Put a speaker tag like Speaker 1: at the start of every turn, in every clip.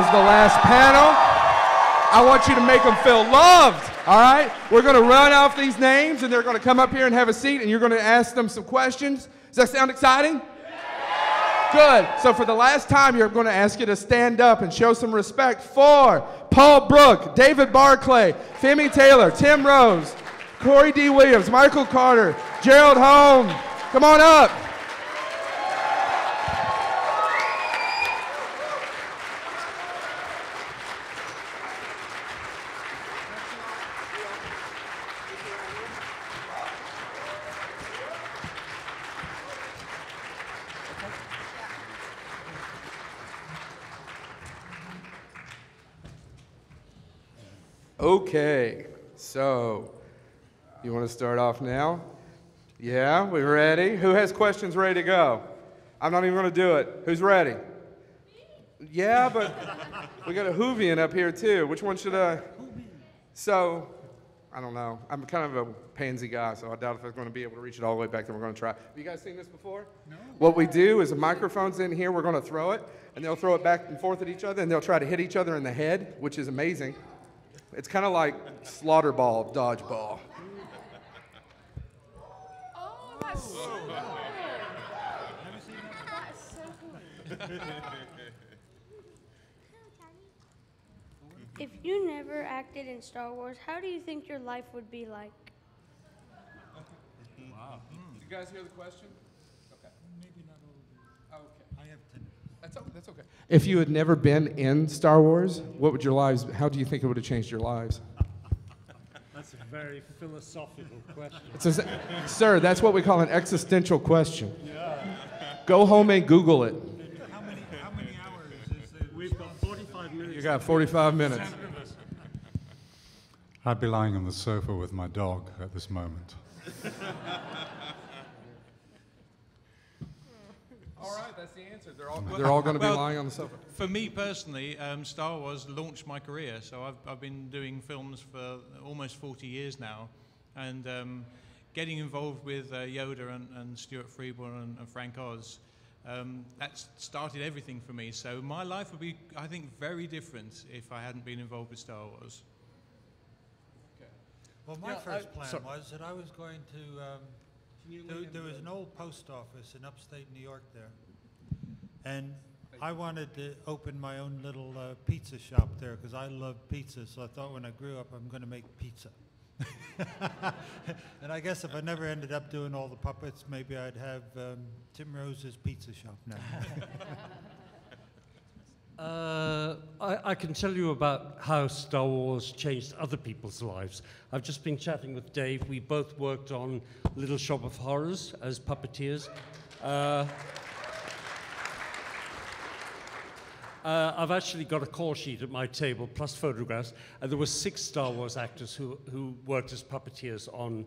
Speaker 1: is the last panel. I want you to make them feel loved, all right? We're going to run off these names, and they're going to come up here and have a seat, and you're going to ask them some questions. Does that sound exciting? Good. So for the last time, you're going to ask you to stand up and show some respect for Paul Brook, David Barclay, Femi Taylor, Tim Rose, Corey D. Williams, Michael Carter, Gerald Holm. Come on up. Okay, so you want to start off now? Yeah, we ready? Who has questions ready to go? I'm not even going to do it. Who's ready? Yeah, but we got a Whovian up here too. Which one should I? So, I don't know. I'm kind of a pansy guy, so I doubt if I'm going to be able to reach it all the way back there. We're going to try. Have you guys seen this before? No. What we do is the microphone's in here. We're going to throw it, and they'll throw it back and forth at each other, and they'll try to hit each other in the head, which is amazing. It's kind of like slaughter ball, dodgeball.
Speaker 2: Oh, that's so cool. Have you seen that? That's so cool.
Speaker 3: If you never acted in Star Wars, how do you think your life would be like?
Speaker 1: Wow. Did you guys hear the question? Okay.
Speaker 2: Maybe not all of you.
Speaker 1: Okay.
Speaker 2: I have 10.
Speaker 1: That's okay. If you had never been in Star Wars, what would your lives, how do you think it would have changed your lives?
Speaker 2: That's a very philosophical question.
Speaker 1: Sir, that's what we call an existential question. Yeah. Go home and Google it.
Speaker 2: How many hours is it? We've got 45 minutes.
Speaker 1: You got 45 minutes.
Speaker 4: I'd be lying on the sofa with my dog at this moment.
Speaker 1: All right, that's the answer. They're all going to be lying on the sofa.
Speaker 5: For me personally, Star Wars launched my career. So I've been doing films for almost 40 years now, and getting involved with Yoda and Stuart Freeborn and Frank Oz, that started everything for me. So my life would be, I think, very different if I hadn't been involved with Star Wars.
Speaker 2: Okay. Well, my first plan was that I was going to. There was an old post office in upstate New York there, and I wanted to open my own little pizza shop there because I love pizza, so I thought when I grew up I'm going to make pizza. And I guess if I never ended up doing all the puppets, maybe I'd have Tim Rose's pizza shop now.
Speaker 6: I can tell you about how Star Wars changed other people's lives. I've just been chatting with Dave. We both worked on Little Shop of Horrors as puppeteers. I've actually got a call sheet at my table, plus photographs, and there were 6 Star Wars actors who worked as puppeteers on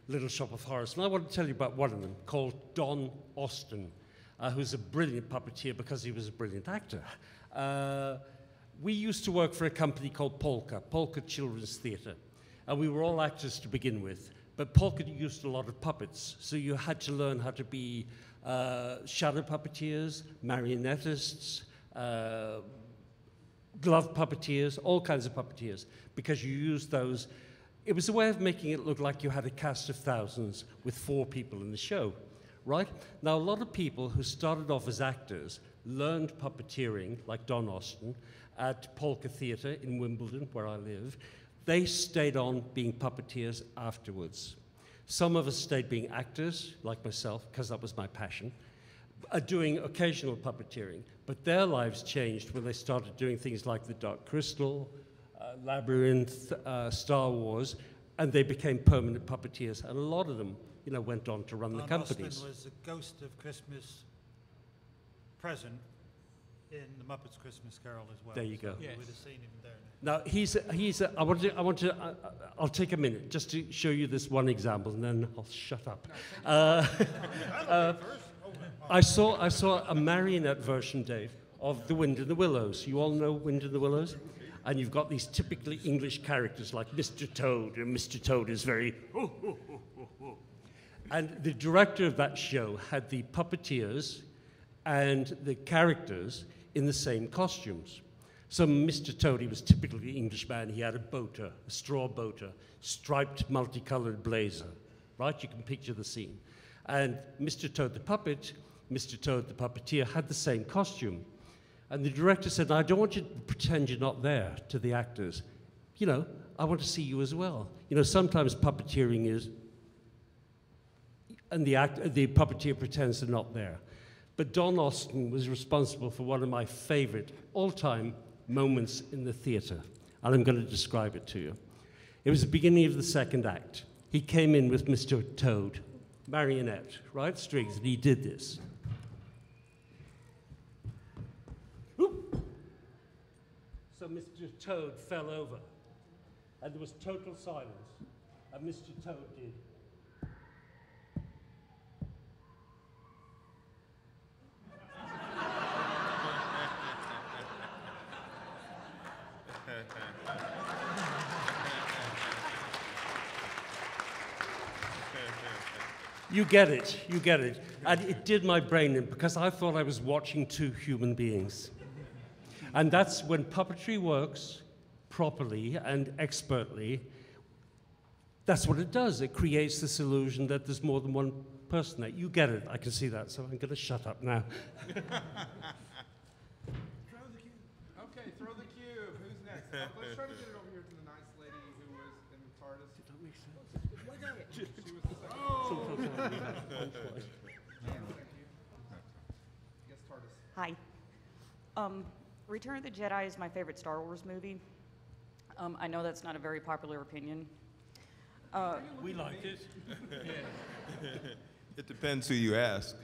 Speaker 6: Little Shop of Horrors. And I want to tell you about one of them, called Don Austin, who's a brilliant puppeteer because he was a brilliant actor. We used to work for a company called Polka Children's Theatre, and we were all actors to begin with, but Polka used a lot of puppets, so you had to learn how to be shadow puppeteers, marionettists, glove puppeteers, all kinds of puppeteers, because you used those. It was a way of making it look like you had a cast of thousands with 4 people in the show, right? Now, a lot of people who started off as actors learned puppeteering, like Don Austin, at Polka Theatre in Wimbledon, where I live. They stayed on being puppeteers afterwards. Some of us stayed being actors, like myself, because that was my passion, doing occasional puppeteering. But their lives changed when they started doing things like The Dark Crystal, Labyrinth, Star Wars, and they became permanent puppeteers. And a lot of them, went on to run the companies.
Speaker 2: Austin was the Ghost of Christmas present in the Muppets Christmas Carol as well.
Speaker 6: There you go.
Speaker 2: So you would have seen him there.
Speaker 6: Now I'll take a minute just to show you this one example, and then I'll shut up. I saw a marionette version, Dave, of The Wind in the Willows. You all know Wind in the Willows? And you've got these typically English characters like Mr. Toad, and Mr. Toad is very... And the director of that show had the puppeteers and the characters in the same costumes. So Mr. Toad, he was typically an Englishman. He had a boater, a straw boater, striped, multicolored blazer, right? You can picture the scene. And Mr. Toad the puppet, Mr. Toad the puppeteer had the same costume. And the director said, I don't want you to pretend you're not there to the actors. You know, I want to see you as well. You know, sometimes puppeteering is, and the puppeteer pretends they're not there. But Don Austin was responsible for one of my favorite all-time moments in the theater, and I'm going to describe it to you. It was the beginning of the second act. He came in with Mr. Toad, marionette, right, strings, and he did this. Whoop. So Mr. Toad fell over, and there was total silence, and Mr. Toad did. You get it, you get it. And it did my brain in because I thought I was watching two human beings. And that's when puppetry works properly and expertly, that's what it does. It creates this illusion that there's more than one person there. You get it, I can see that, so I'm going to shut up now.
Speaker 1: Okay, throw the cube. Who's next? Let's try to get it over here to the nice lady who was in the TARDIS. She was the second. Yes, TARDIS.
Speaker 7: Hi. Return of the Jedi is my favorite Star Wars movie. I know that's not a very popular opinion.
Speaker 6: We like it.
Speaker 8: It depends who you ask.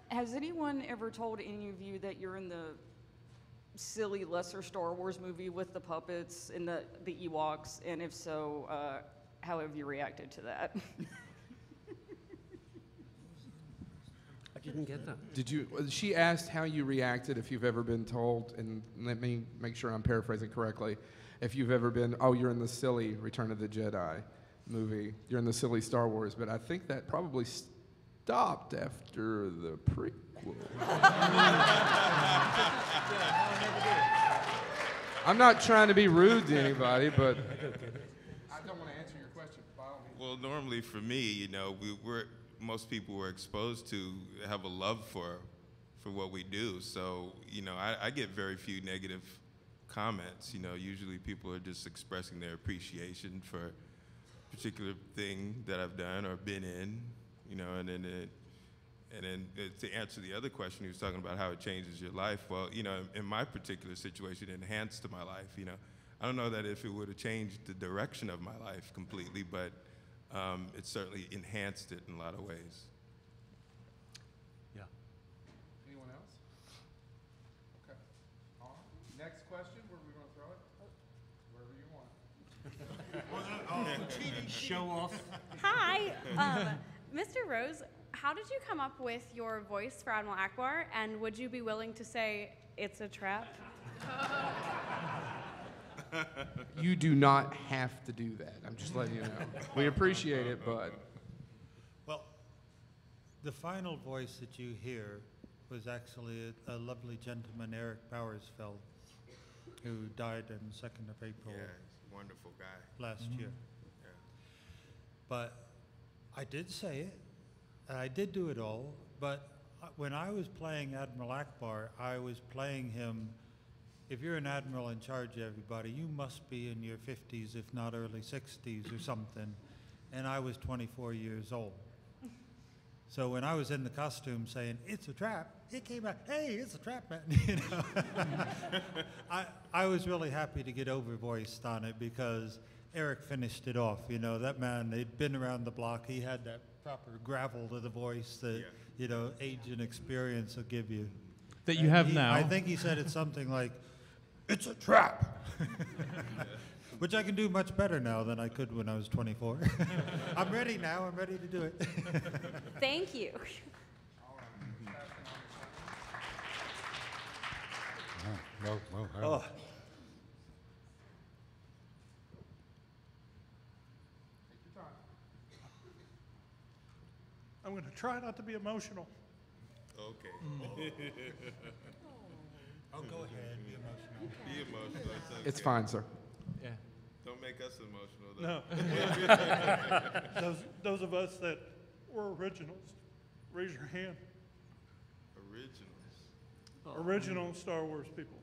Speaker 7: Has anyone ever told any of you that you're in the silly lesser Star Wars movie with the puppets and the Ewoks? And if so, how have you reacted to that?
Speaker 6: I didn't get that.
Speaker 1: Did you? She asked how you reacted if you've ever been told, and let me make sure I'm paraphrasing correctly. If you've ever been, oh, you're in the silly Return of the Jedi movie, you're in the silly Star Wars, but I think that probably stopped after the prequel. I'm not trying to be rude to anybody, but I don't want to answer your question. By all means.
Speaker 8: Well, normally for me, you know, most people were exposed to have a love for what we do. So, you know, I get very few negative comments. You know, usually people are just expressing their appreciation for a particular thing that I've done or been in. You know, and then to answer the other question, he was talking about how it changes your life. Well, you know, in my particular situation, it enhanced my life. You know, I don't know that if it would have changed the direction of my life completely, but it certainly enhanced it in a lot of ways.
Speaker 6: Yeah.
Speaker 1: Anyone else? Okay. All right. Next question. Where are we going to throw it? Wherever you want.
Speaker 6: Show off.
Speaker 9: Hi, Mr. Rose, how did you come up with your voice for Admiral Akbar, and would you be willing to say it's a trap?
Speaker 1: You do not have to do that. I'm just letting you know. We appreciate it, but
Speaker 2: Well, the final voice that you hear was actually a lovely gentleman, Eric Bowersfeld, who died on 2nd of April
Speaker 8: Yeah, he's a wonderful guy.
Speaker 2: last year.
Speaker 8: Yeah.
Speaker 2: But I did say it, and I did do it all, but when I was playing Admiral Akbar, I was playing him. If you're an admiral in charge of everybody, you must be in your 50s, if not early 60s or something. And I was 24 years old. So when I was in the costume saying, it's a trap, it came out, hey, it's a trap, man. You know? I was really happy to get over-voiced on it because Eric finished it off. You know, that man, he'd been around the block. He had that proper gravel to the voice that, you know, age and experience will give you.
Speaker 5: That you have now.
Speaker 2: I think he said it something like, it's a trap. Which I can do much better now than I could when I was 24. I'm ready now. I'm ready to do it.
Speaker 9: Thank you.
Speaker 4: Well, well,
Speaker 10: I'm going to try not to be emotional.
Speaker 8: Okay. okay.
Speaker 2: Oh, go ahead, be emotional.
Speaker 8: Be emotional.
Speaker 1: It's fine, sir.
Speaker 5: Yeah.
Speaker 8: Don't make us emotional, though.
Speaker 10: No. Those of us that were originals, raise your hand.
Speaker 8: Originals.
Speaker 10: Original Star Wars people.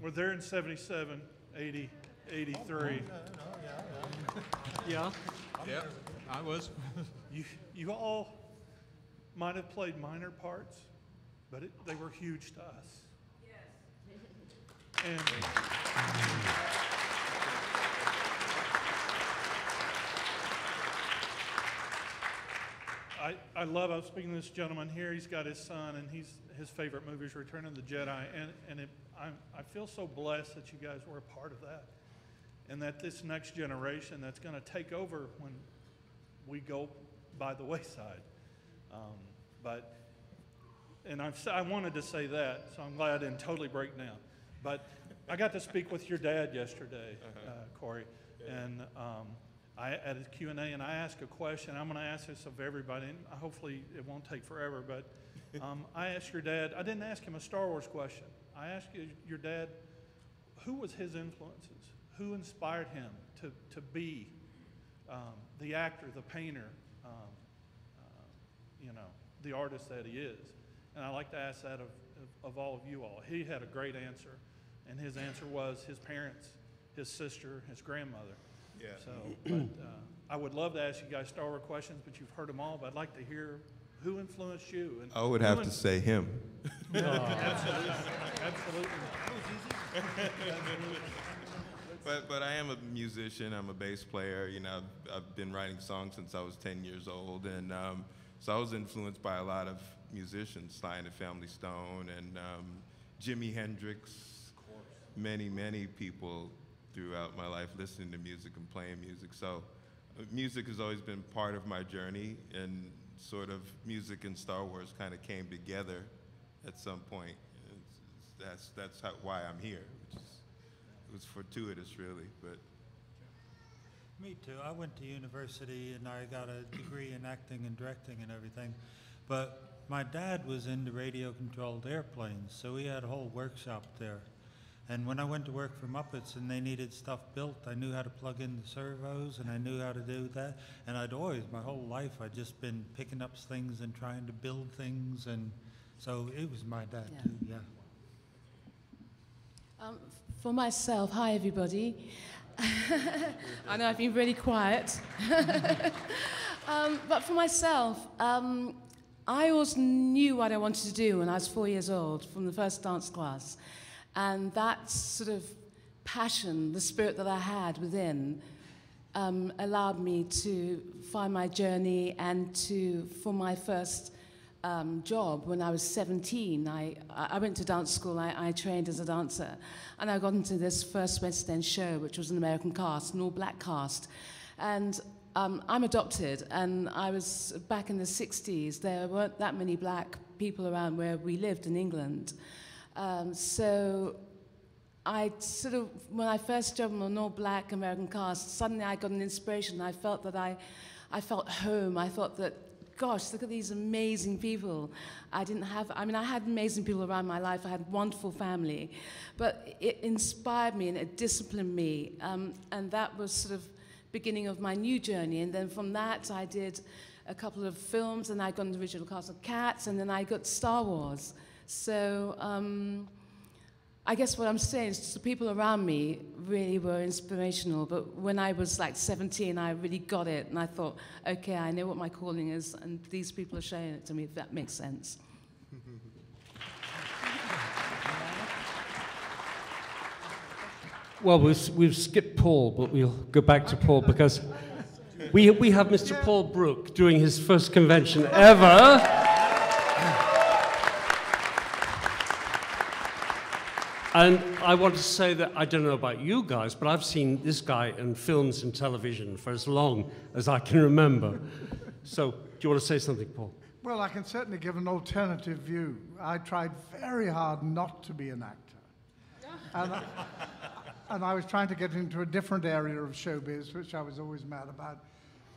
Speaker 10: We're there in 77, 80, 83.
Speaker 6: Yeah.
Speaker 5: Yeah, I was.
Speaker 10: You all might have played minor parts, but they were huge to us. Yes. And I was speaking to this gentleman here, he's got his son, and his favorite movie is Return of the Jedi, and I feel so blessed that you guys were a part of that, and that this next generation that's going to take over when we go by the wayside. I wanted to say that, so I'm glad I didn't totally break down. But I got to speak with your dad yesterday, Corey, and I at a Q&A, and I asked a question. I'm going to ask this of everybody, and hopefully it won't take forever, but I asked your dad, I didn't ask him a Star Wars question. I asked your dad, who was his influences? Who inspired him to be the actor, the painter, the artist that he is? And I like to ask that of all of you all. He had a great answer, and his answer was his parents, his sister, his grandmother.
Speaker 8: Yeah.
Speaker 10: So, but I would love to ask you guys Star Wars questions, but you've heard them all. But I'd like to hear who influenced you. And
Speaker 8: I would have to say him.
Speaker 10: Absolutely, absolutely.
Speaker 8: But I am a musician. I'm a bass player. You know, I've been writing songs since I was 10 years old, and so I was influenced by a lot of musicians, Sly and the Family Stone, and Jimi Hendrix. Many people throughout my life listening to music and playing music. So music has always been part of my journey, and sort of music and Star Wars kind of came together at some point. That's why I'm here. It was fortuitous, really, but.
Speaker 2: Me too. I went to university and I got a degree in acting and directing and everything. But my dad was into radio-controlled airplanes, so he had a whole workshop there. And when I went to work for Muppets and they needed stuff built, I knew how to plug in the servos and I knew how to do that. And I'd always, my whole life, I'd just been picking up things and trying to build things. And so it was my dad too, yeah.
Speaker 11: For myself, hi everybody. I know I've been really quiet. But for myself, I always knew what I wanted to do when I was 4 years old from the first dance class. And that sort of passion, the spirit that I had within, allowed me to find my journey and for my first job when I was 17. I went to dance school, I trained as a dancer, and I got into this first West End show, which was an American cast, an all-black cast. And I'm adopted, and I was back in the 60s. There weren't that many black people around where we lived in England. So I sort of, when I first joined an all-black American cast, suddenly I got an inspiration. I felt that I felt home. I thought that, gosh, look at these amazing people. I had amazing people around my life. I had a wonderful family. But it inspired me and it disciplined me. And that was sort of beginning of my new journey. And then from that, I did a couple of films, and I got an original cast of Cats, and then I got Star Wars. So I guess what I'm saying is the people around me really were inspirational, but when I was like 17, I really got it, and I thought, okay, I know what my calling is, and these people are showing it to me, if that makes sense.
Speaker 6: Well, we've skipped Paul, but we'll go back to Paul because we have Mr. Paul Brook doing his first convention ever. And I want to say that I don't know about you guys, but I've seen this guy in films and television for as long as I can remember. So, do you want to say something, Paul?
Speaker 12: Well, I can certainly give an alternative view. I tried very hard not to be an actor. And I was trying to get into a different area of showbiz, which I was always mad about.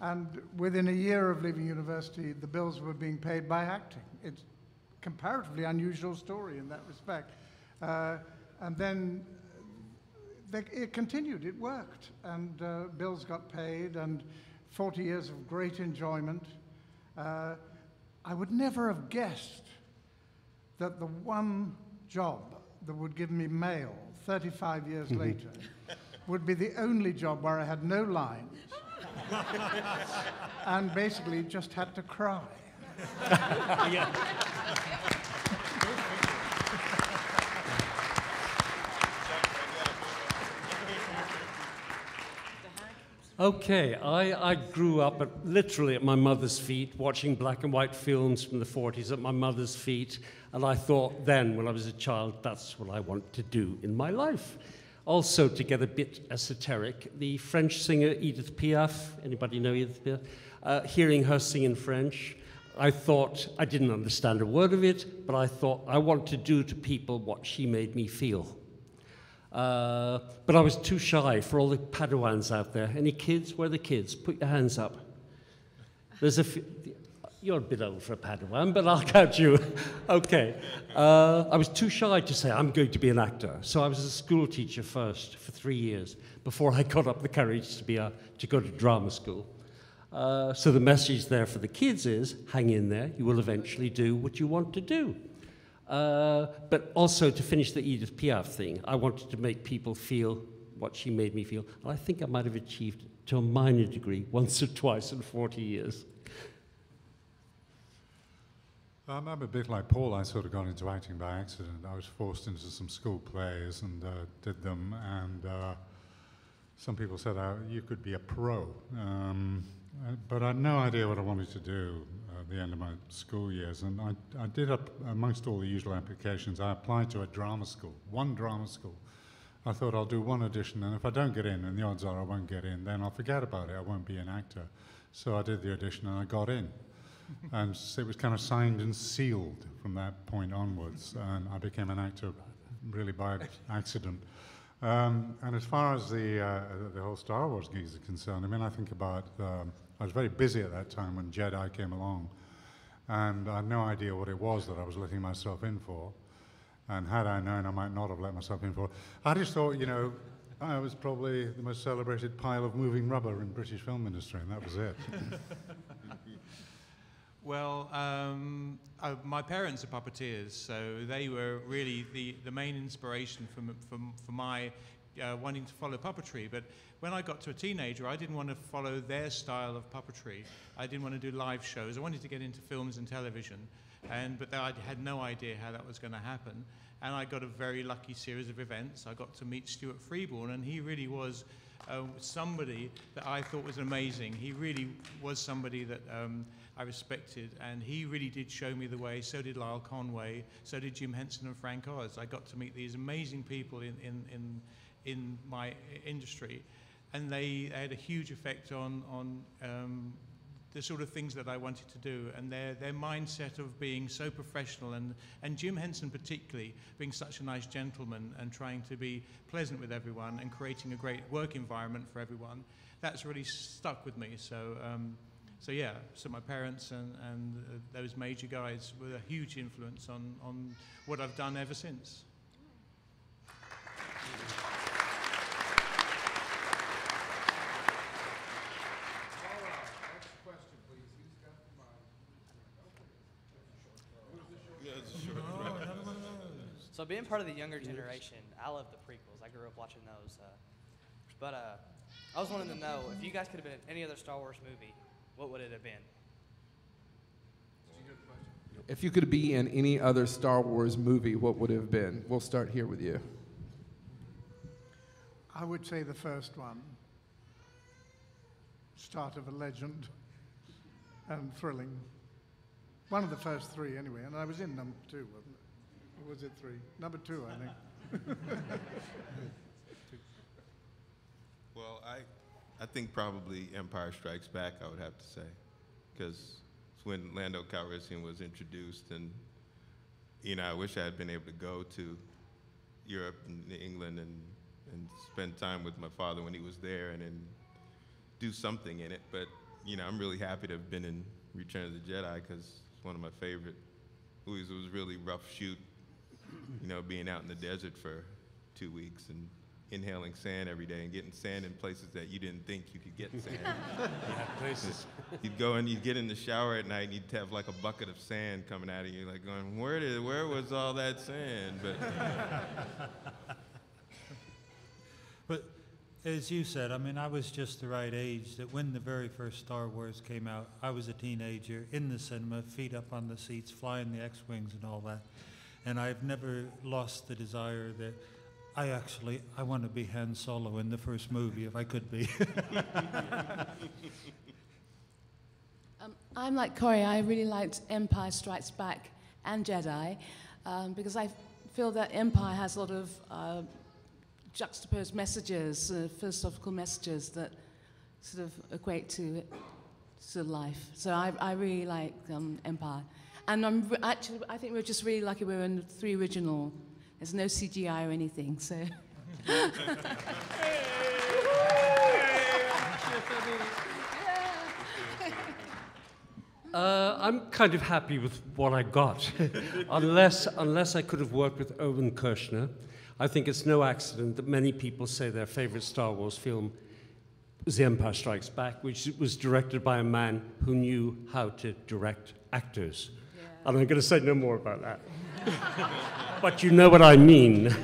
Speaker 12: And within a year of leaving university, the bills were being paid by acting. comparatively unusual story in that respect. And then it continued, it worked, and bills got paid, and 40 years of great enjoyment. I would never have guessed that the one job that would give me mail 35 years later would be the only job where I had no lines and basically just had to cry.
Speaker 6: Okay, I grew up literally at my mother's feet, watching black and white films from the 40s at my mother's feet, and I thought then, when I was a child, that's what I want to do in my life. Also, to get a bit esoteric, the French singer Edith Piaf, anybody know Edith Piaf? Hearing her sing in French, I thought, I didn't understand a word of it, but I thought I want to do to people what she made me feel. But I was too shy for all the Padawans out there. Any kids? Where are the kids? Put your hands up. There's a few. You're a bit old for a Padawan, but I'll count you. Okay. I was too shy to say I'm going to be an actor. So I was a school teacher first for 3 years before I got up the courage to go to drama school. So the message there for the kids is, hang in there. You will eventually do what you want to do. But also to finish the Edith Piaf thing, I wanted to make people feel what she made me feel. And I think I might have achieved it to a minor degree once or twice in 40 years.
Speaker 4: I'm a bit like Paul. I sort of got into acting by accident. I was forced into some school plays and did them. And some people said, you could be a pro. But I had no idea what I wanted to do at the end of my school years. And I did, amongst all the usual applications, I applied to a drama school, one drama school. I thought I'll do one audition, and if I don't get in, and the odds are I won't get in, then I'll forget about it. I won't be an actor. So I did the audition, and I got in. And it was kind of signed and sealed from that point onwards. And I became an actor really by accident. And as far as the whole Star Wars gigs are concerned, I mean, I think about, I was very busy at that time when Jedi came along. And I had no idea what it was that I was letting myself in for. And had I known, I might not have let myself in for. I just thought, you know, I was probably the most celebrated pile of moving rubber in British film industry, and that was it.
Speaker 5: Well, my parents are puppeteers, so they were really the main inspiration for my wanting to follow puppetry. But when I got to a teenager, I didn't want to follow their style of puppetry. I didn't want to do live shows. I wanted to get into films and television, but I had no idea how that was going to happen. And I got a very lucky series of events. I got to meet Stuart Freeborn, and he really was somebody that I thought was amazing. He really was somebody that I respected, and he really did show me the way. So did Lyle Conway, so did Jim Henson and Frank Oz. I got to meet these amazing people in my industry, and they had a huge effect on the sort of things that I wanted to do, and their mindset of being so professional, and Jim Henson particularly being such a nice gentleman and trying to be pleasant with everyone and creating a great work environment for everyone. That's really stuck with me. So yeah, so my parents and those major guys were a huge influence on what I've done ever since.
Speaker 13: So being part of the younger generation, I love the prequels. I grew up watching those. But I was wanting to know, if you guys could have been in any other Star Wars movie, what would it have been?
Speaker 1: If you could be in any other Star Wars movie, what would it have been? We'll start here with you.
Speaker 12: I would say the first one. Start of a legend and thrilling. One of the first three, anyway, and I was in number 2, wasn't it? Or was it 3? Number 2, I think.
Speaker 8: Well, I think probably Empire Strikes Back, I would have to say, because it's when Lando Calrissian was introduced, and you know, I wish I had been able to go to Europe and England and spend time with my father when he was there, and then do something in it. But you know, I'm really happy to have been in Return of the Jedi because it's one of my favorite movies. It was really rough shoot, you know, being out in the desert for 2 weeks and inhaling sand every day and getting sand in places that you didn't think you could get sand.
Speaker 6: Yeah, places.
Speaker 8: You'd go and you'd get in the shower at night and you'd have like a bucket of sand coming out of you, like going, where was all that sand?
Speaker 2: But as you said, I mean, I was just the right age that when the very first Star Wars came out, I was a teenager in the cinema, feet up on the seats, flying the X-Wings and all that. And I've never lost the desire that I want to be Han Solo in the first movie if I could be.
Speaker 11: I'm like Corey. I really liked Empire Strikes Back and Jedi because I feel that Empire has a lot of juxtaposed messages, philosophical messages that sort of equate to life. So I really like Empire. And I think we're just really lucky we're in the 3 original. There's no CGI or anything, so.
Speaker 6: I'm kind of happy with what I got, unless I could have worked with Owen Kirshner. I think it's no accident that many people say their favorite Star Wars film is The Empire Strikes Back, which was directed by a man who knew how to direct actors. Yeah. And I'm going to say no more about that. But you know what I mean.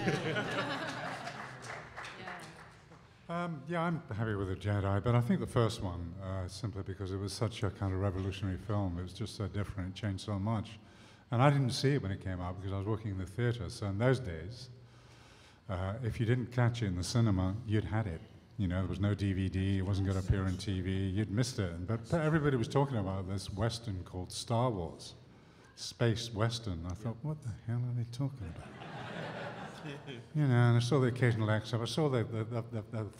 Speaker 4: Yeah, I'm happy with The Jedi, but I think the first one, simply because it was such a kind of revolutionary film. It was just so different, it changed so much. And I didn't see it when it came out because I was working in the theatre, so in those days, if you didn't catch it in the cinema, you'd had it. You know, there was no DVD, it wasn't going to appear on TV, you'd missed it. But everybody was talking about this Western called Star Wars, space Western. I thought, what the hell are they talking about? You know, and I saw the occasional excerpt. I saw the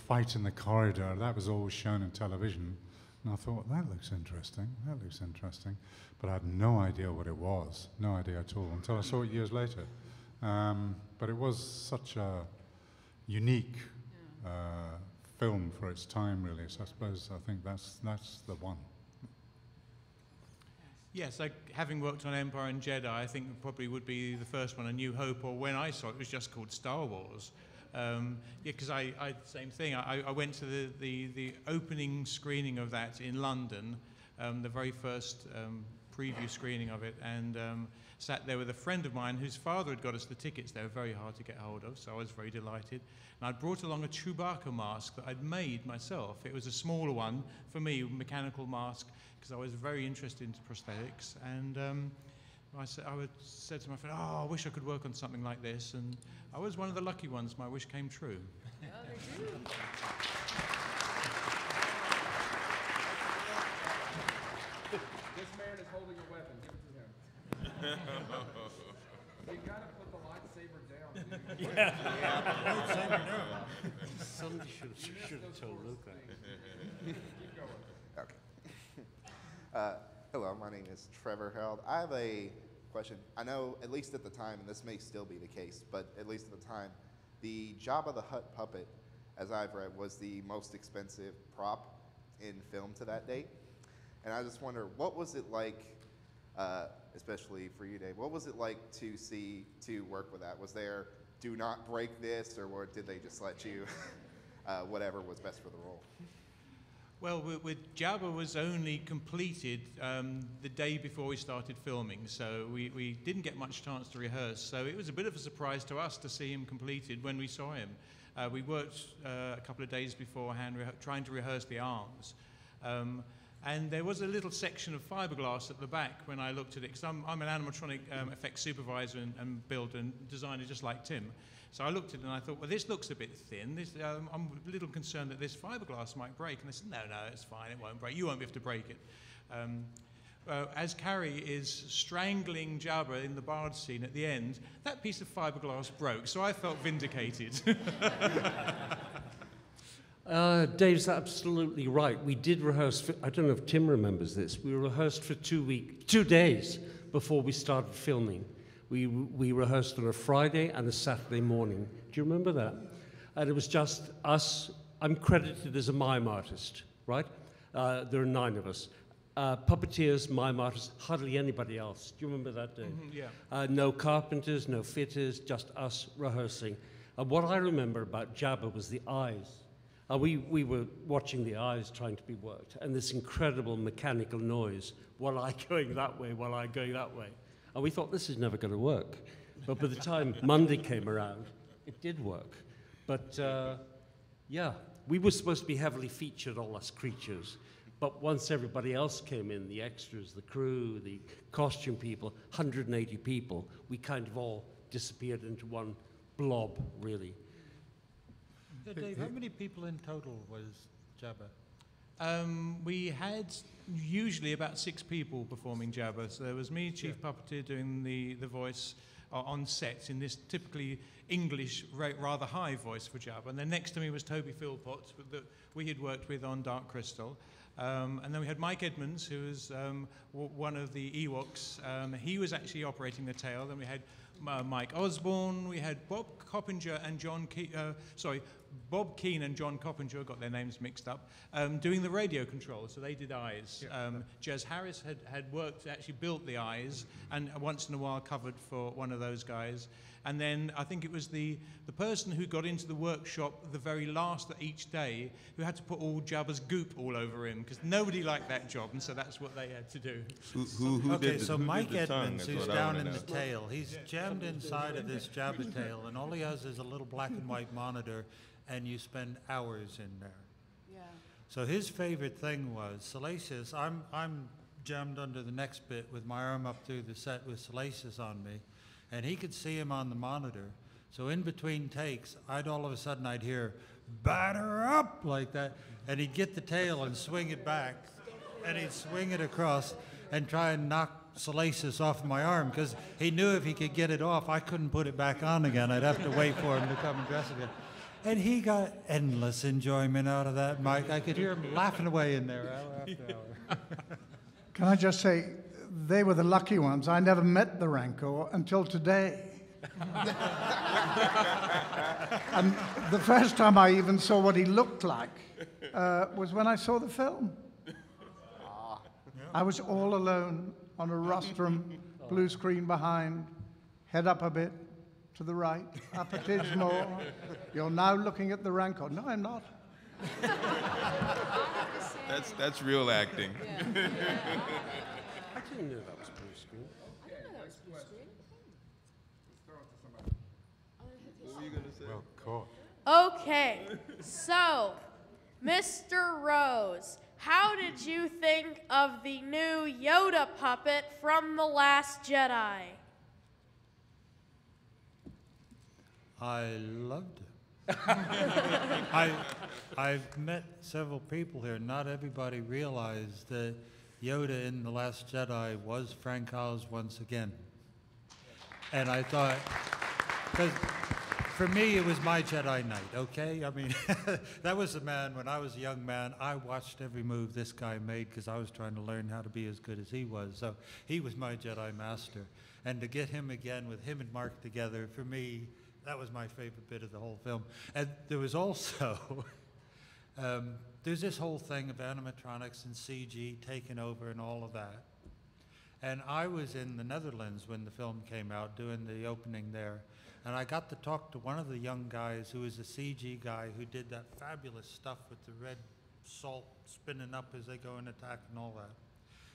Speaker 4: fight in the corridor. That was always shown in television. And I thought, that looks interesting. That looks interesting. But I had no idea what it was. No idea at all until I saw it years later. But it was such a unique film for its time, really. So I think that's the one.
Speaker 5: Yes, having worked on Empire and Jedi, I think it probably would be the first one, A New Hope, or when I saw it was just called Star Wars. Yeah, because I same thing. I went to the opening screening of that in London, the very first preview screening of it, and sat there with a friend of mine whose father had got us the tickets. They were very hard to get hold of, so I was very delighted. And I'd brought along a Chewbacca mask that I'd made myself. It was a smaller one for me, a mechanical mask, because I was very interested in prosthetics. And I said to my friend, oh, I wish I could work on something like this. And I was one of the lucky ones. My wish came true.
Speaker 11: Yeah, they do.
Speaker 1: This man is holding a weapon. Give it to him. You gotta put the lightsaber down. Dude.
Speaker 6: Yeah. Somebody should have told Luke that.
Speaker 1: Keep going.
Speaker 14: Okay. Hello, my name is Trevor Harold. I have a question. I know, at least at the time, and this may still be the case, but at least at the time, the Jabba the Hutt puppet, as I've read, was the most expensive prop in film to that date. And I just wonder, what was it like, especially for you, Dave, what was it like to work with that? Was there, do not break this, or did they just let you, whatever was best for the role?
Speaker 5: Well, with Jabba was only completed the day before we started filming, so we didn't get much chance to rehearse. So it was a bit of a surprise to us to see him completed when we saw him. We worked a couple of days beforehand trying to rehearse the arms. And there was a little section of fiberglass at the back when I looked at it, because I'm an animatronic effects supervisor and builder and designer just like Tim. So I looked at it and I thought, well, this looks a bit thin. I'm a little concerned that this fiberglass might break. And they said, no, it's fine, it won't break. You won't be able to break it. As Carrie is strangling Jabba in the bard scene at the end, that piece of fiberglass broke, so I felt vindicated.
Speaker 6: Dave's absolutely right. We did rehearse, I don't know if Tim remembers this, we rehearsed for 2 days before we started filming. We rehearsed on a Friday and a Saturday morning. Do you remember that? And it was just us. I'm credited as a mime artist, right? There are 9 of us. Puppeteers, mime artists, hardly anybody else. Do you remember that day?
Speaker 5: Yeah.
Speaker 6: No carpenters, no fitters, just us rehearsing. And what I remember about Jabba was the eyes. We were watching the eyes trying to be worked, and this incredible mechanical noise, one eye going that way, one eye going that way. And we thought, this is never going to work. But by the time Monday came around, it did work. But yeah, we were supposed to be heavily featured, all us creatures. But once everybody else came in, the extras, the crew, the costume people, 180 people, we kind of all disappeared into one blob, really.
Speaker 2: Dave, how many people in total was Jabba?
Speaker 5: We had usually about 6 people performing Jabba. So there was me, Chief Puppeteer, doing the voice on set in this typically English, rather high voice for Jabba. And then next to me was Toby Philpott, that we had worked with on Dark Crystal. And then we had Mike Edmonds, who was one of the Ewoks. He was actually operating the tail. Then we had Mike Osborne. We had Bob Coppinger and Bob Keane and John Coppinger, got their names mixed up, doing the radio control. So they did eyes. Jez Harris had worked, actually built the eyes, and once in a while covered for one of those guys. And then I think it was the person who got into the workshop the very last of each day who had to put all Jabba's goop all over him, because nobody liked that job, and so that's what they had to do.
Speaker 2: So Mike Edmonds, who's down in the tail, he's jammed inside of this Jabba tail, and all he has is a little black and white monitor, and you spend hours in there.
Speaker 11: Yeah.
Speaker 2: So his favorite thing was Salacious. I'm jammed under the next bit with my arm up through the set with Salacious on me, and he could see him on the monitor. So in between takes, all of a sudden I'd hear, "Batter up," like that, and he'd get the tail and swing it back, and he'd swing it across and try and knock Salacious off my arm, because he knew if he could get it off, I couldn't put it back on again. I'd have to wait for him to come and dress again. And he got endless enjoyment out of that, Mike. I could hear him laughing away in there hour after hour.
Speaker 12: Can I just say, they were the lucky ones. I never met the Rancor until today. And the first time I even saw what he looked like was when I saw the film. I was all alone on a rostrum, blue screen behind, head up a bit, to the right, up a tidge more. You're now looking at the Rancor. No, I'm not.
Speaker 8: That's real acting.
Speaker 6: I didn't know that was blue screen.
Speaker 11: I didn't know that was blue screen.
Speaker 8: What were you going to say?
Speaker 4: Well caught.
Speaker 3: Okay, so, Mr. Rose, how did you think of the new Yoda puppet from The Last Jedi?
Speaker 2: I loved it. I've met several people here. Not everybody realized that Yoda in The Last Jedi was Frank Oz once again. And I thought, because for me, it was my Jedi night, okay? I mean, that was the man, when I was a young man, I watched every move this guy made because I was trying to learn how to be as good as he was. So he was my Jedi master. And to get him again with him and Mark together, for me, that was my favorite bit of the whole film. And there was also, there's this whole thing of animatronics and CG taking over and all of that. And I was in the Netherlands when the film came out, doing the opening there. And I got to talk to one of the young guys who was a CG guy who did that fabulous stuff with the red salt spinning up as they go and attack and all that.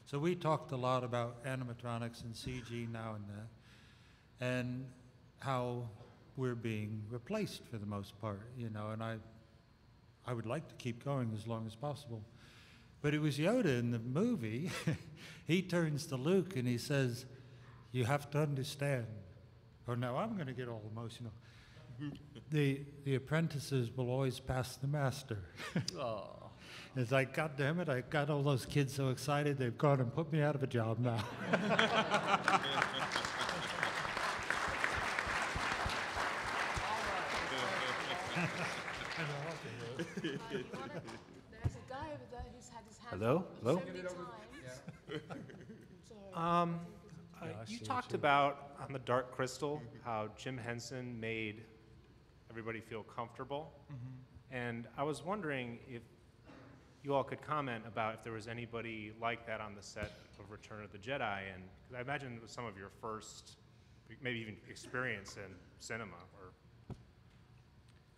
Speaker 2: So we talked a lot about animatronics and CG now and then, and how we're being replaced for the most part, you know, and I would like to keep going as long as possible. But it was Yoda in the movie. He turns to Luke and he says, "You have to understand." Oh, now I'm going to get all emotional. The apprentices will always pass the master.
Speaker 6: Oh.
Speaker 2: It's like, God damn it, I got all those kids so excited, they've gone and put me out of a job now.
Speaker 11: There's a guy over there who's had his hand
Speaker 15: Hello? Hello?
Speaker 11: so many times.
Speaker 15: You talked about on the Dark Crystal how Jim Henson made everybody feel comfortable. And I was wondering if you all could comment about if there was anybody like that on the set of Return of the Jedi, and 'cause I imagine it was some of your first, maybe even experience in cinema or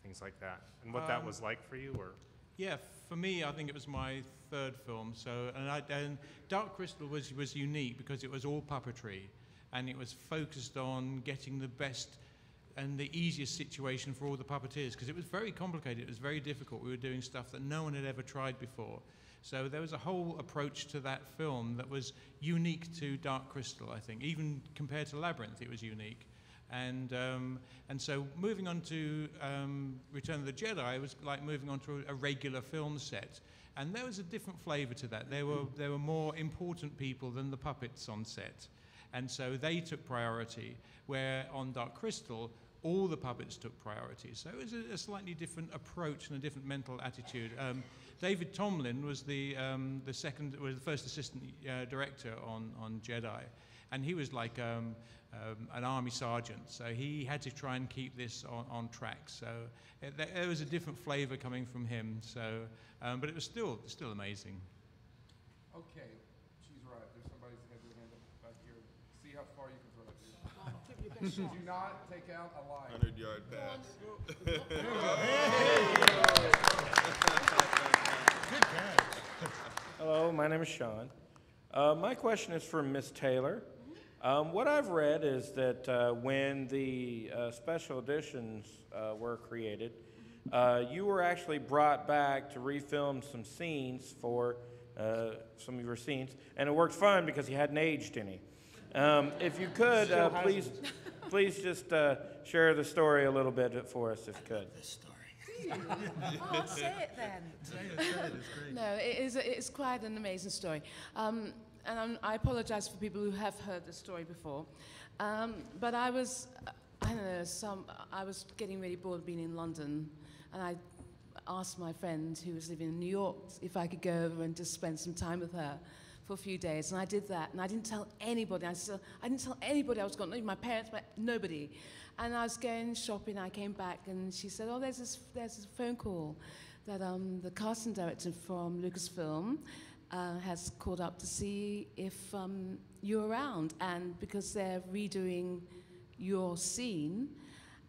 Speaker 15: things like that, and what that was like for you, or?
Speaker 5: Yeah, for me, I think it was my third film. So, and Dark Crystal was unique because it was all puppetry, and it was focused on getting the best and the easiest situation for all the puppeteers, because it was very complicated. It was very difficult. We were doing stuff that no one had ever tried before. So there was a whole approach to that film that was unique to Dark Crystal, I think. Even compared to Labyrinth, it was unique. And so moving on to Return of the Jedi was like moving on to a regular film set. And there was a different flavor to that. There were more important people than the puppets on set. And so they took priority, where on Dark Crystal, all the puppets took priority. So it was a slightly different approach and a different mental attitude. David Tomlin was the first assistant director on Jedi, and he was like an army sergeant. So he had to try and keep this on track. So there was a different flavor coming from him. So, but it was still amazing.
Speaker 1: Okay, she's right. There's somebody's head with their hand up back here. See how far you can throw it. Do not take out a line.
Speaker 8: 100-yard pass.
Speaker 16: Hello, my name is Sean. My question is for Ms. Taylor. What I've read is that when the special editions were created, you were actually brought back to refilm some scenes for some of your scenes, and it worked fine because you hadn't aged any. If you could, please just share the story a little bit for us, if you could.
Speaker 11: Oh, say it then. No, it's quite an amazing story. And I apologize for people who have heard the story before. But I was getting really bored of being in London, and I asked my friend who was living in New York if I could go over and just spend some time with her for a few days, and I did that, and I didn't tell anybody. I didn't tell anybody I was going, not even my parents, nobody. And I was going shopping. I came back, and she said, "Oh, there's this phone call that the casting director from Lucasfilm has called up to see if you're around, and because they're redoing your scene,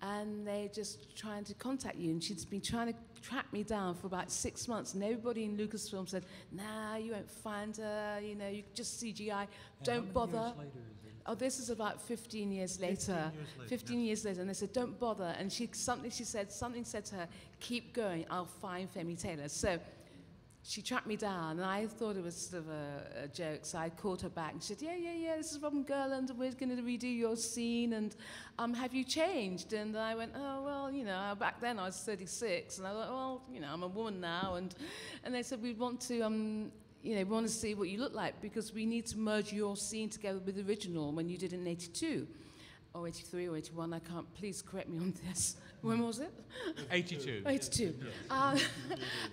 Speaker 11: and they're just trying to contact you." And she'd been trying to track me down for about 6 months, and everybody in Lucasfilm said, "Nah, you won't find her, you know, you just CGI, don't bother."
Speaker 2: How many years later is it?
Speaker 11: Oh, this is about 15 years later. 15 years later, and they said, "Don't bother." And something said to her, "Keep going, I'll find Femi Taylor." So she tracked me down, and I thought it was sort of a joke, so I called her back and she said, yeah, this is Robin Gerland, and we're going to redo your scene, and have you changed? And I went, "Oh, well, you know, back then I was 36, and I thought, well, you know, I'm a woman now," and they said, "We want to, we want to see what you look like, because we need to merge your scene together with the original when you did it in 82. Or 83 or 81, I can't, please correct me on this. When was it?
Speaker 5: 82.
Speaker 11: 82.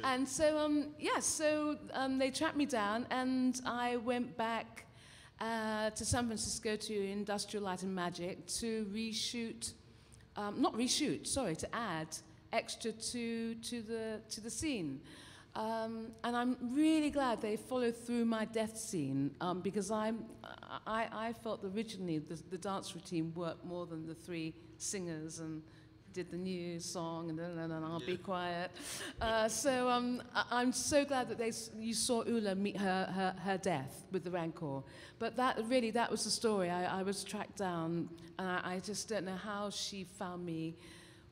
Speaker 11: And so, they tracked me down, and I went back to San Francisco to Industrial Light and Magic to to add extra to the scene. And I'm really glad they followed through my death scene, because I felt originally the dance routine worked more than the three singers and did the new song and I'll be quiet. I'm so glad that you saw Ula meet her death with the Rancor. But that was the story. I was tracked down, and I just don't know how she found me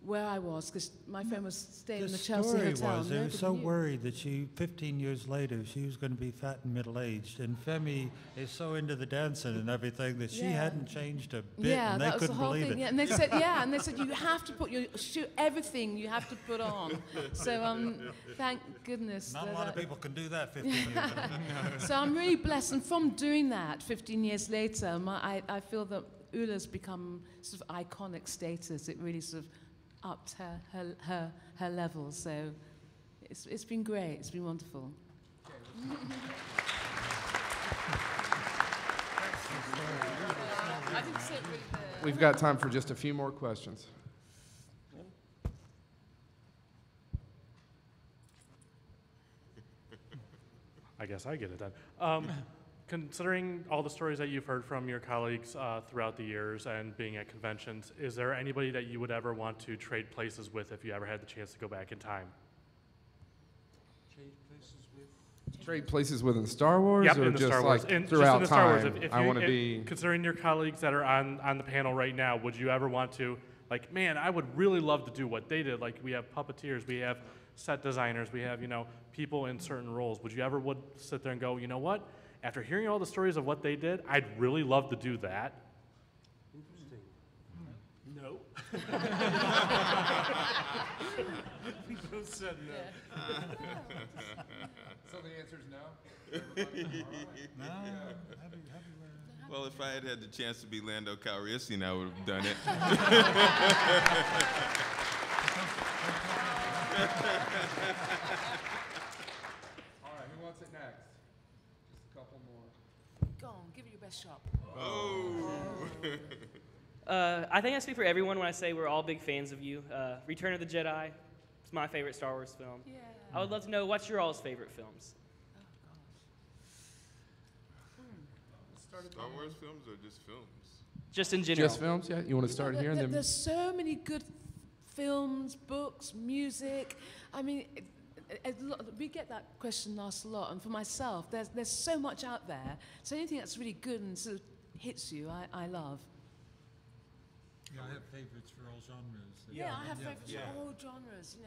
Speaker 11: where I was, because my friend was staying in the Chelsea hotel.
Speaker 2: They were so worried that 15 years later, she was going to be fat and middle-aged. And Femi is so into the dancing and everything that she hadn't changed a bit, and they couldn't believe it.
Speaker 11: Yeah, and they said, you have to put everything you have to put on. So thank goodness.
Speaker 2: Not a lot of people can do that 15 years later.
Speaker 11: So I'm really blessed, and from doing that 15 years later, I feel that Ula's become sort of iconic status. It really sort of upped her level, so it's been great. It's been wonderful.
Speaker 1: We've got time for just a few more questions.
Speaker 17: I guess I get it then. Considering all the stories that you've heard from your colleagues throughout the years and being at conventions, is there anybody that you would ever want to trade places with if you ever had the chance to go back in time?
Speaker 1: Trade places within Star Wars,
Speaker 17: Yep,
Speaker 1: or
Speaker 17: in the
Speaker 1: just
Speaker 17: Star Wars.
Speaker 1: like throughout
Speaker 17: just in the Star Wars.
Speaker 1: time?
Speaker 17: If
Speaker 1: I
Speaker 17: you-
Speaker 1: want to
Speaker 17: if-
Speaker 1: be.
Speaker 17: Considering your colleagues that are on the panel right now, would you ever want to, like, man, I would really love to do what they did. Like, we have puppeteers, we have set designers, we have, people in certain roles. Would you ever sit there and go, you know what? After hearing all the stories of what they did, I'd really love to do that. Interesting. No.
Speaker 1: We both said no. So the answer is no?
Speaker 2: No.
Speaker 8: Well, if I had had the chance to be Lando Calrissian, I would have done it.
Speaker 1: All right, who wants it next? Just a couple more.
Speaker 11: Go on, give it your best shot.
Speaker 18: I think I speak for everyone when I say we're all big fans of you. Return of the Jedi is my favorite Star Wars film.
Speaker 11: Yeah.
Speaker 18: I would love to know what's your all's favorite films.
Speaker 8: Star Wars films or just films?
Speaker 18: Just in general.
Speaker 1: Just films, yeah? You want to start here and then?
Speaker 11: There's so many good films, books, music. I mean, we get that question asked a lot, and for myself, there's so much out there. So anything that's really good and sort of hits you, I love.
Speaker 2: Yeah, I have favorites for all genres.
Speaker 11: Yeah, I have favorites for all genres.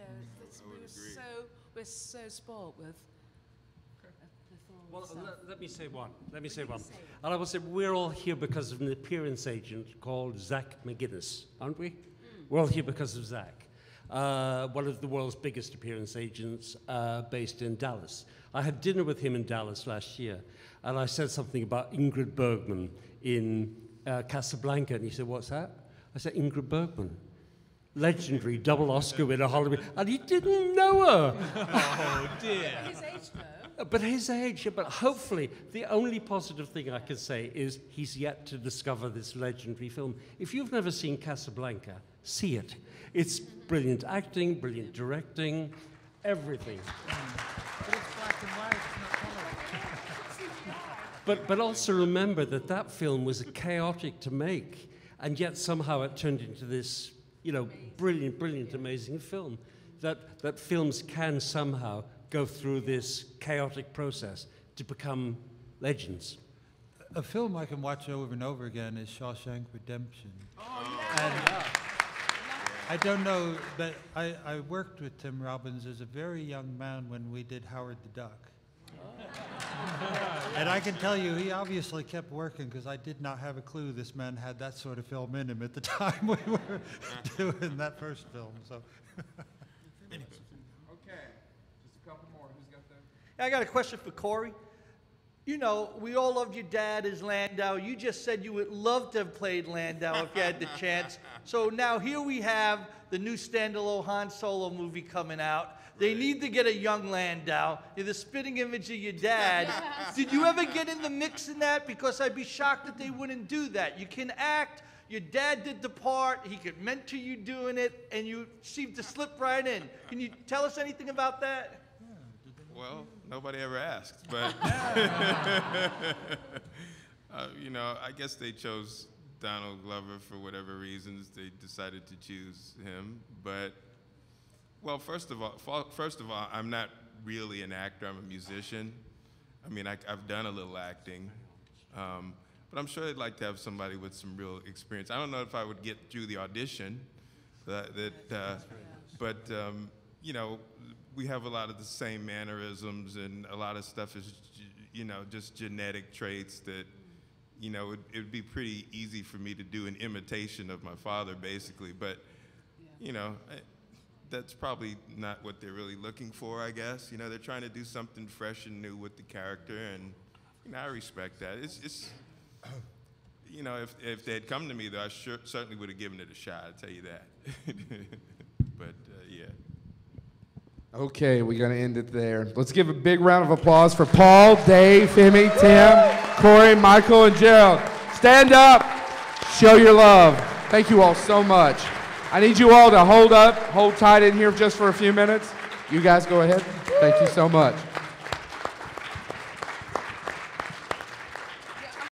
Speaker 11: We're so spoiled with.
Speaker 6: Well, let me say one. And I will say we're all here because of an appearance agent called Zach McGinnis, aren't we? We're all here because of Zach, one of the world's biggest appearance agents based in Dallas. I had dinner with him in Dallas last year, and I said something about Ingrid Bergman in Casablanca, and he said, "What's that?" I said, "Ingrid Bergman. Legendary double Oscar winner, Hollywood." And he didn't know her.
Speaker 5: Oh, dear.
Speaker 11: His age, though.
Speaker 6: But his age, but hopefully, the only positive thing I can say is he's yet to discover this legendary film. If you've never seen Casablanca, see it. It's brilliant acting, brilliant directing, everything.
Speaker 2: But it's black and white, it's not color.
Speaker 6: But also remember that film was chaotic to make, and yet somehow it turned into this, brilliant, brilliant, amazing film. That films can somehow go through this chaotic process to become legends.
Speaker 2: A film I can watch over and over again is Shawshank Redemption.
Speaker 11: Oh,
Speaker 2: And I don't know, but I worked with Tim Robbins as a very young man when we did Howard the Duck. And I can tell you, he obviously kept working because I did not have a clue this man had that sort of film in him at the time we were doing that first film. So.
Speaker 19: I got a question for Corey. We all loved your dad as Landau. You just said you would love to have played Landau if you had the chance. So now here we have the new standalone Han Solo movie coming out. They need to get a young Landau. You're the spitting image of your dad. Did you ever get in the mix in that? Because I'd be shocked that they wouldn't do that. You can act. Your dad did the part. He could mentor you doing it, and you seemed to slip right in. Can you tell us anything about that?
Speaker 8: Well, nobody ever asked, but I guess they chose Donald Glover for whatever reasons. They decided to choose him, but first of all, I'm not really an actor. I'm a musician. I mean, I've done a little acting, but I'm sure they'd like to have somebody with some real experience. I don't know if I would get through the audition, but we have a lot of the same mannerisms, and a lot of stuff is, just genetic traits that, it would be pretty easy for me to do an imitation of my father, basically. But, that's probably not what they're really looking for, I guess. They're trying to do something fresh and new with the character, and, I respect that. It's if they had come to me, though, I certainly would have given it a shot, I'll tell you that. But, yeah.
Speaker 1: Okay, we're going to end it there. Let's give a big round of applause for Paul, Dave, Femi, Tim, Corey, Michael, and Gerald. Stand up. Show your love. Thank you all so much. I need you all to hold tight in here just for a few minutes. You guys go ahead. Thank you so much.